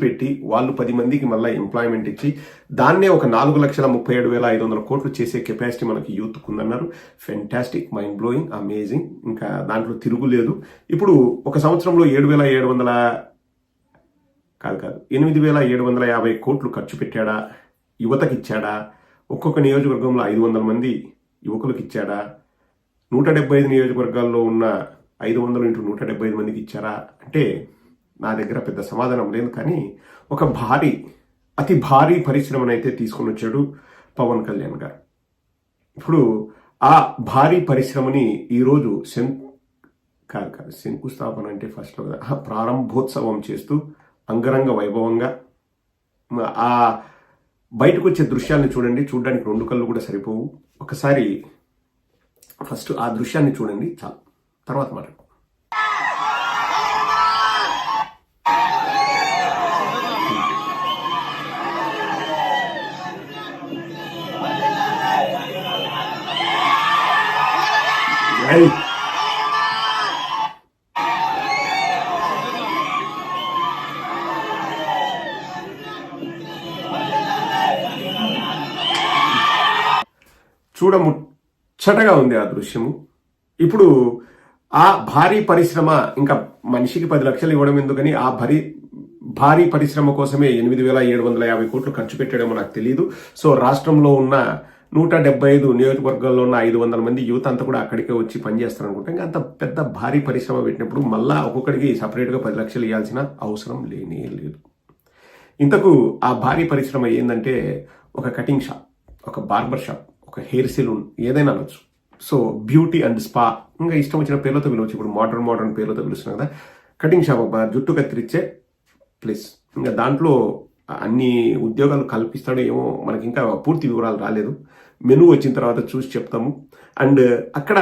పెట్టి వాళ్ళు 10 మందికి మళ్ళీ ఎంప్లాయ్మెంట్ ఇచ్చి దాన్నే ఒక 4,37,500 కోట్లు చేసే కెపాసిటీ మనకి యూత్కు ఉందన్నారు. ఫెంటాస్టిక్, మైండ్ బ్లోయింగ్, అమేజింగ్, ఇంకా దాంట్లో తిరుగులేదు. ఇప్పుడు ఒక సంవత్సరంలో 8,750 కోట్లు ఖర్చు పెట్టాడా, యువతకి ఇచ్చాడా, ఒక్కొక్క నియోజకవర్గంలో 500 మంది యువకులకు ఇచ్చాడా, 175 నియోజకవర్గాల్లో ఉన్న 500 × 175 మందికి ఇచ్చారా అంటే నా దగ్గర పెద్ద సమాధానం లేదు. కానీ ఒక అతి భారీ పరిశ్రమనైతే తీసుకొని వచ్చాడు పవన్ కళ్యాణ్ గారు. ఇప్పుడు ఆ భారీ పరిశ్రమని ఈరోజు శంకుస్థాపన అంటే ఫస్ట్లో ప్రారంభోత్సవం చేస్తూ అంగరంగ వైభవంగా ఆ బయటకు వచ్చే దృశ్యాన్ని చూడండి. చూడడానికి 2 కళ్ళు కూడా సరిపోవు. ఒకసారి ఫస్ట్ ఆ దృశ్యాన్ని చూడండి, చాలు, తర్వాత మాట్లాడు. చూడముచ్చటగా ఉంది ఆ దృశ్యము. ఇప్పుడు ఆ భారీ పరిశ్రమ ఇంకా మనిషికి 10 లక్షలు ఇవ్వడం ఎందుకని ఆ భారీ పరిశ్రమ కోసమే 8,750 కోట్లు ఖర్చు పెట్టాడేమో నాకు తెలియదు. సో రాష్ట్రంలో ఉన్న 175 నియోజకవర్గాల్లో ఉన్న 500 మంది యూత్ అంతా కూడా అక్కడికే వచ్చి పనిచేస్తారు అనుకుంటా. ఇంకా అంత పెద్ద భారీ పరిశ్రమ పెట్టినప్పుడు మళ్ళా ఒక్కొక్కడికి సపరేట్గా 10 లక్షలు ఇవ్వాల్సిన అవసరం లేనే లేదు. ఇంతకు ఆ భారీ పరిశ్రమ ఏంటంటే ఒక కటింగ్ షాప్, ఒక బార్బర్ షాప్, ఒక హెయిర్ సెలూన్, ఏదైనా అనొచ్చు. సో బ్యూటీ అండ్ స్పా, ఇంకా ఇష్టం వచ్చిన పేర్లతో పిలవచ్చు. ఇప్పుడు మోడర్న్ పేర్లతో పిలుస్తున్నాం కదా. కటింగ్ షాప్, జుట్టు కత్తిరించే ప్లేస్. ఇంకా దాంట్లో అన్ని ఉద్యోగాలు కల్పిస్తాడో ఏమో, మనకి ఇంకా పూర్తి వివరాలు రాలేదు. మెనూ వచ్చిన తర్వాత చూసి చెప్తాము. అండ్ అక్కడ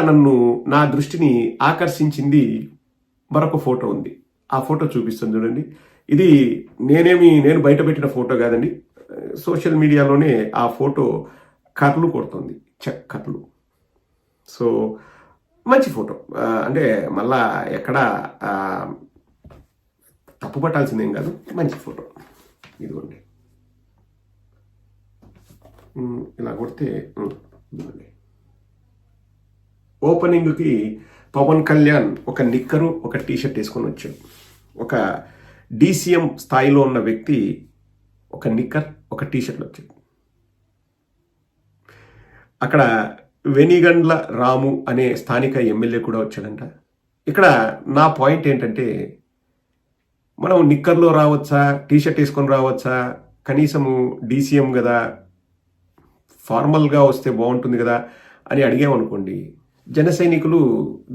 నా దృష్టిని ఆకర్షించింది మరొక ఫోటో ఉంది. ఆ ఫోటో చూపిస్తాను చూడండి. ఇది నేను బయట పెట్టిన ఫోటో కాదండి. సోషల్ మీడియాలోనే ఆ ఫోటో కర్లు కొడుతుంది, కర్లు. సో మంచి ఫోటో, అంటే మళ్ళా ఎక్కడ తప్పు పట్టాల్సిందేం కాదు, మంచి ఫోటో. ఇదిగోండి, ఇలా కొడితే ఇదిగోండి. ఓపెనింగ్కి పవన్ కళ్యాణ్ ఒక నిక్కరు, ఒక టీషర్ట్ వేసుకొని వచ్చాడు. ఒక DCM స్థాయిలో ఉన్న వ్యక్తి ఒక నిక్కర్, ఒక టీషర్ట్లు వచ్చాడు. అక్కడ వెనిగండ్ల రాము అనే స్థానిక ఎమ్మెల్యే కూడా వచ్చాడంట. ఇక్కడ నా పాయింట్ ఏంటంటే, మనం నిక్కర్లో రావచ్చా, టీషర్ట్ వేసుకొని రావచ్చా, కనీసము DCM కదా, ఫార్మల్గా వస్తే బాగుంటుంది కదా అని అడిగామనుకోండి, జన సైనికులు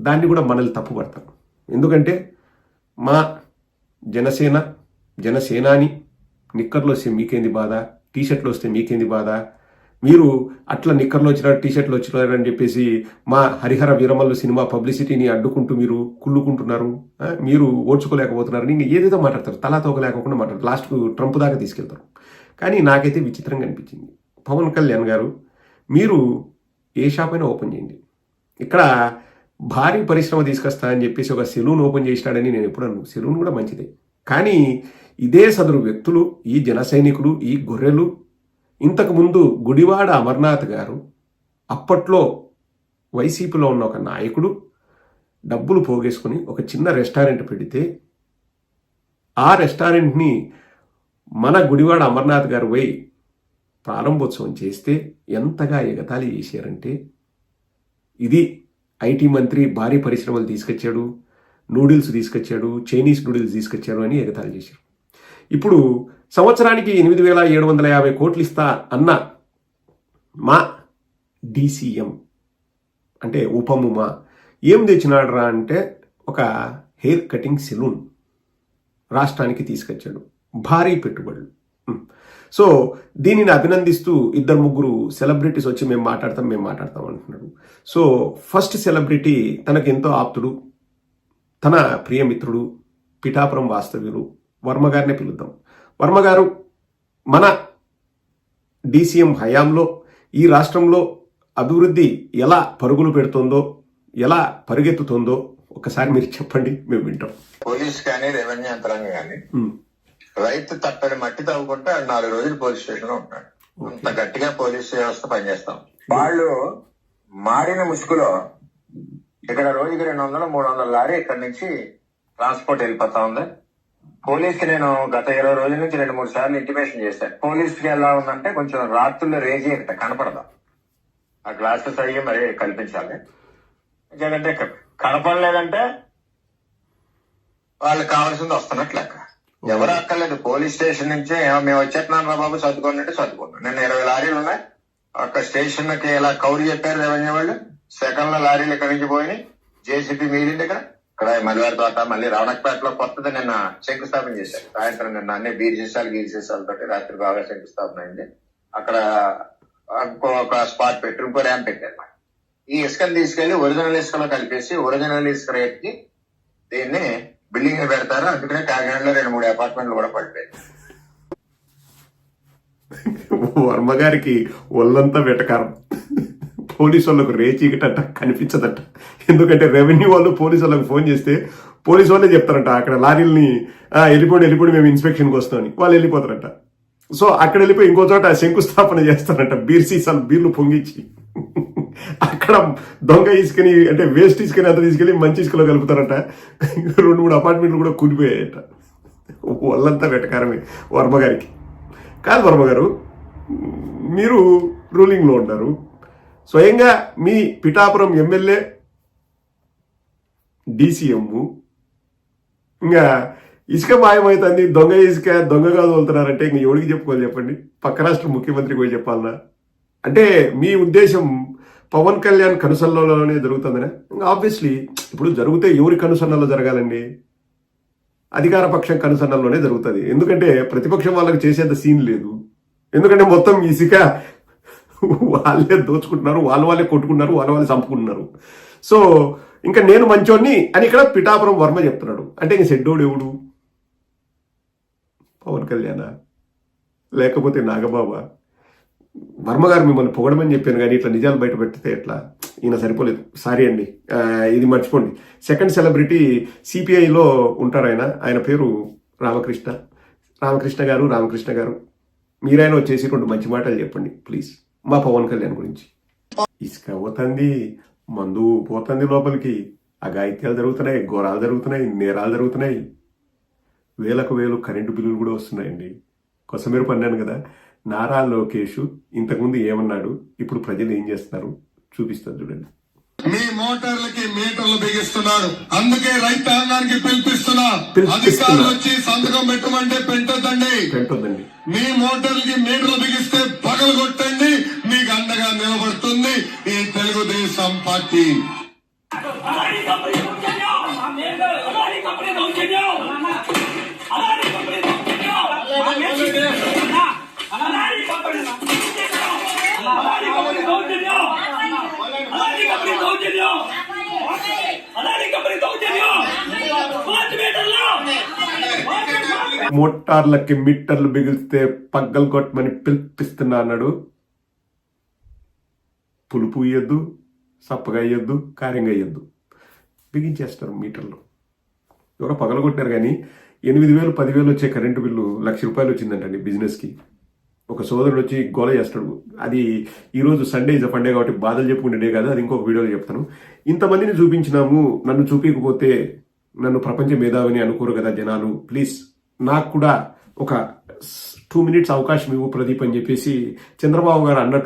దాన్ని కూడా మనల్ని తప్పు పడతారు. ఎందుకంటే మా జనసేనాని నిక్కర్లో వస్తే మీకేంది బాధ, టీషర్ట్లో వస్తే మీకేంది బాధ, మీరు అట్లా నిక్కర్లో వచ్చినారు, టీషర్ట్లో వచ్చినారు అని చెప్పేసి మా హరిహర వీరమల్లు సినిమా పబ్లిసిటీని అడ్డుకుంటూ మీరు కుళ్ళుకుంటున్నారు, మీరు ఓడ్చుకోలేకపోతున్నారు, ఇంకా ఏదేదో మాట్లాడతారు, తలా తోకలేకుండా మాట్లాడతారు, లాస్ట్కు ట్రంప్ దాకా తీసుకెళ్తారు. కానీ నాకైతే విచిత్రంగా అనిపించింది. పవన్ కళ్యాణ్ గారు, మీరు ఏ షాప్ అయినా ఓపెన్ చేయండి, ఇక్కడ భారీ పరిశ్రమ తీసుకొస్తా అని చెప్పేసి ఒక సెలూన్ ఓపెన్ చేసినాడని నేను ఎప్పుడు అన్నాను. సెలూన్ కూడా మంచిదే, కానీ ఇదే సదరు వ్యక్తులు, ఈ జన సైనికులు, ఈ గొర్రెలు, ఇంతకుముందు గుడివాడ అమర్నాథ్ గారు, అప్పట్లో వైసీపీలో ఉన్న ఒక నాయకుడు, డబ్బులు పోగేసుకుని ఒక చిన్న రెస్టారెంట్ పెడితే ఆ రెస్టారెంట్ని మన గుడివాడ అమర్నాథ్ గారు పోయి ప్రారంభోత్సవం చేస్తే ఎంతగా ఎగతాళి చేశారంటే, ఇది ఐటీ మంత్రి భారీ పరిశ్రమలు తీసుకొచ్చాడు, నూడిల్స్ తీసుకొచ్చాడు, చైనీస్ నూడిల్స్ తీసుకొచ్చాడు అని ఎగతాళి చేశారు. ఇప్పుడు సంవత్సరానికి 8,750 కోట్లు ఇస్తా అన్న మా DCM అంటే ఉపముమా ఏం తెచ్చినాడరా అంటే ఒక హెయిర్ కటింగ్ సెలూన్ రాష్ట్రానికి తీసుకొచ్చాడు, భారీ పెట్టుబడులు. సో దీనిని అభినందిస్తూ 2-3 సెలబ్రిటీస్ వచ్చి మేము మాట్లాడతాం అంటున్నాడు. సో ఫస్ట్ సెలబ్రిటీ తనకు ఎంతో ఆప్తుడు, తన ప్రియమిత్రుడు, పిఠాపురం వాస్తవ్యులు వర్మ గారినే పిలుద్దాం. వర్మ గారు మన DCM హయాంలో ఈ రాష్ట్రంలో అభివృద్ధి ఎలా పరుగులు పెడుతుందో, ఎలా పరిగెత్తుతుందో ఒకసారి మీరు చెప్పండి, మేము వింటాం. పోలీస్ కానీ రెవెన్యూ యంత్రాంగం కానీ రైతు తట్టని మట్టి తవ్వుకుంటే 4 రోజులు పోలీస్ స్టేషన్ లో ఉంటాడు. అంత గట్టిగా పోలీస్ వ్యవస్థ పనిచేస్తాం. వాళ్ళు మాడిన ముసుగులో ఇక్కడ రోజుకి 200-300 లారీ ఇక్కడ నుంచి ట్రాన్స్పోర్ట్ వెళ్ళిపోతా ఉంది. పోలీస్ కి నేను గత 20 రోజుల నుంచి 2-3 సార్లు ఇంటిమేషన్ చేశాను. పోలీస్ కి ఎలా ఉందంటే కొంచెం రాత్రుల్లో రేజీ ఇక్కడ కనపడదా, ఆ గ్లాసెస్ అయ్యి మరి కల్పించాలి. ఎందుకంటే కనపడలేదంటే వాళ్ళకి కావాల్సింది వస్తున్నట్లు లెక్క. ఎవరు అక్కర్లేదు. పోలీస్ స్టేషన్ నుంచే మేము వచ్చేస్తున్నాం రా బాబు చదువుకోండి అంటే చదువుకున్నాం. నిన్న 20 లారీలు ఉన్నాయి. ఒక స్టేషన్ కి ఇలా కౌరు చెప్పారు రెవెన్యూ వాళ్ళు. సెకండ్ లో లారీలు ఇక్కడి నుంచి పోయి జేసీపీ మీరింటి ఇక్కడ మల్లివారి తోట, మళ్ళీ రావణకపేటలో కొత్తది నిన్న శంకుస్థాపన చేశారు. సాయంత్రం నిన్న అన్ని బీర్ సీసాలతో రాత్రి బాగా శంకుస్థాపన అయింది. అక్కడ ఒక స్పాట్ పెట్టి ఇంకో ర్యాంప్ పెట్టారు. ఈ ఇసుకను తీసుకెళ్లి ఒరిజినల్ ఇసుకలో కలిపేసి ఒరిజినల్ ఇసుక రేట్ కి దీన్ని బిల్డింగ్ పెడతారు. అందుకనే కాకినాడలో 2-3 అపార్ట్మెంట్లు కూడా పడిపోయాయి. వర్మ గారికి ఒళ్ళంతా వెటకారం. పోలీసు వాళ్ళకు రేచీకటంట కనిపించదట. ఎందుకంటే రెవెన్యూ వాళ్ళు పోలీసు వాళ్ళకి ఫోన్ చేస్తే పోలీసు వాళ్ళే చెప్తారంట అక్కడ లారీల్ని వెళ్ళిపోండి మేము ఇన్స్పెక్షన్కి వస్తామని. వాళ్ళు వెళ్ళిపోతారంట. సో అక్కడ వెళ్ళిపోయి ఇంకో చోట శంకుస్థాపన చేస్తారంట. బీర్లు పొంగిచ్చి అక్కడ దొంగ ఇసుకని అంటే వేస్ట్ ఇసుకని అంతా తీసుకెళ్లి మంచి ఇసుకలో కలుపుతారంట. 2-3 అపార్ట్మెంట్లు కూడా కూలిపోయాయట. వాళ్ళంతా వెటకారమే వర్మ గారికి. కాదు వర్మ గారు, మీరు రూలింగ్లో ఉంటారు. స్వయంగా మీ పిఠాపురం ఎమ్మెల్యే, డీసీఎం ఇంకా ఇసుక మాయమవుతుంది, దొంగగా తోలుతున్నారంటే ఇంక ఎవరికి చెప్పుకోవాలి చెప్పండి? పక్క రాష్ట్ర ముఖ్యమంత్రికి పోయి చెప్పాలనా? అంటే మీ ఉద్దేశం పవన్ కళ్యాణ్ కనుసన్నలోనే జరుగుతుందనే? ఆబ్వియస్లీ ఇప్పుడు జరిగితే ఎవరి కనుసన్నలో జరగాలండి? అధికార పక్షం కనుసన్నల్లోనే జరుగుతుంది. ఎందుకంటే ప్రతిపక్షం వాళ్ళకి చేసేంత సీన్ లేదు. ఎందుకంటే మొత్తం ఇసుక వాళ్ళే దోచుకుంటున్నారు, వాళ్ళే కొట్టుకుంటున్నారు, వాళ్ళే చంపుకుంటున్నారు. సో ఇంకా నేను మంచోన్ని అని ఇక్కడ పిఠాపురం వర్మ చెప్తున్నాడు. అంటే ఇంక సెడ్డోడు ఎవడు? పవన్ కళ్యాణా లేకపోతే నాగబాబా? వర్మ గారు మిమ్మల్ని పొగడమని చెప్పాను కానీ ఇట్లా నిజాలు బయట పెడితే ఎట్లా? ఈయన సరిపోలేదు. సారీ అండి, ఇది మర్చిపోండి. సెకండ్ సెలబ్రిటీ సిపిఐలో ఉంటారు. ఆయన పేరు రామకృష్ణ గారు. మీరైనా వచ్చేసి 2 మంచి మాటలు చెప్పండి ప్లీజ్ మా పవన్ కళ్యాణ్ గురించి. ఇసుక పోతుంది, మందు పోతుంది లోపలికి, అఘాయిత్యాలు జరుగుతున్నాయి, ఘోరాలు జరుగుతున్నాయి, నేరాలు జరుగుతున్నాయి, వేలకు కరెంటు బిల్లులు కూడా వస్తున్నాయండి. కొసమేరు పన్నాను కదా. నారా లోకేష్ ఇంతకుముందు ఏమన్నాడు, ఇప్పుడు ప్రజలు ఏం చేస్తున్నారు చూపిస్తాను చూడండి. మీ మోటార్లకి మీటర్లు బిగిస్తున్నారు. అందుకే రైతాంగానికి పిలిపిస్తున్నా, అధికారులు వచ్చి సంతకం పెట్టమంటే పెట్టొద్దండి. మీ మోటార్లకి మీటర్లు బిగిస్తే పగలు కొట్టండి. మీకు అండగా నిలబడుతుంది ఈ తెలుగుదేశం పార్టీ. మోటార్లకి మీటర్లు బిగిస్తే పగ్గలు కొట్టమని పిలిపిస్తున్నా అన్నాడు. పులుపు ఇయ్యొద్దు, సప్పగా ఇయ్యొద్దు, కారంగా ఇయ్యొద్దు, బిగించేస్తారు మీటర్లు. ఎవరో పగలు కొట్టారు కానీ 8,000 10,000 వచ్చే కరెంటు బిల్లు ₹1,00,000 వచ్చిందంటండి బిజినెస్కి. ఒక సోదరుడు వచ్చి గోల చేస్తాడు. అది ఈరోజు సండే ఇస్ ఫండే కాబట్టి బాధలు చెప్పుకునే కాదు, అది ఇంకొక వీడియోలో చెప్తాను. ఇంతమందిని చూపించినాము, నన్ను చూపించకపోతే నన్ను ప్రపంచ మేధావిని అనుకోరు కదా జనాలు. ప్లీజ్ నాకు కూడా ఒక 2 minutes అవకాశం ఇవ్వు ప్రదీప్ అని చెప్పేసి చంద్రబాబు గారు అన్నట్టు